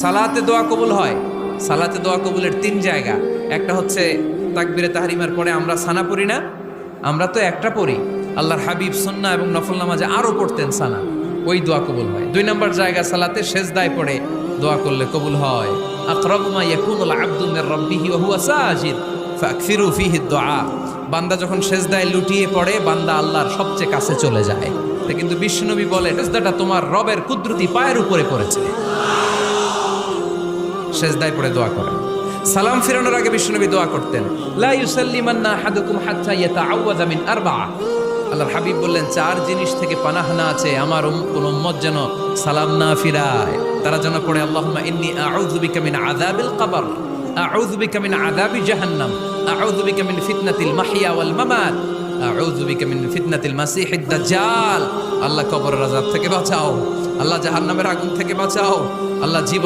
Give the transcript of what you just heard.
সালাতে দোয়া কবুল হয়। সালাতে দোয়া কবুলের তিন জায়গা। একটা হচ্ছে তাকবীরে তাহরিমার পরে আমরা সানা পড়ি না, আমরা তো একটা পড়ি, আল্লাহর হাবিব সুন্নাহ এবং নফল নামাজে আরো পড়তেন সানা, ওই দোয়া কবুল হয়। দুই নম্বর জায়গা সালাতে সেজদায় পড়ে দোয়া করলে কবুল হয়। আকরাবু মা ইয়াকুনুল আবদু মির রাব্বিহি ওয়া হুয়া সাজিদ ফাকসিরু ফীহি দুআ। বান্দা যখন সেজদায় লুটিয়ে পড়ে, বান্দা আল্লাহর সবচেয়ে কাছে চলে যায়। তা কিন্তু বিশ্বনবী বলে, সেজদাটা তোমার রবের কুদরতি পায়ের উপরে পড়েছে। সেজদায় পড়ে দোয়া করেন। সালাম ফিরানোর আগে বিশ্বনবী দোয়া করতেন, লা ইউসাল্লিমান্না আহাদুকুম হাত্তা ইয়াতাআওয়াযা মিন আরবা'a। আল্লাহর হাবিব বললেন, চার জিনিস থেকে পানাহ না আছে আমার কোন উম্মত যেন সালাম না ফিরায়। তারা যেন পড়ে, আল্লাহুম্মা ইন্নী আউযু বিকা মিন আযাবিল কবর, আউযু বিকা মিন আযাবি জাহান্নাম, আউযু বিকা মিন ফিতনাতিল মাহইয়া ওয়াল মামাত, আউযু বিকা মিন ফিতনাতিল মাসিহিদ দাজ্জাল। আল্লাহ কবরের আযাব থেকে বাঁচাও, আল্লাহ জাহান্নামের আগুন থেকে বাঁচাও, আল্লাহ জীবন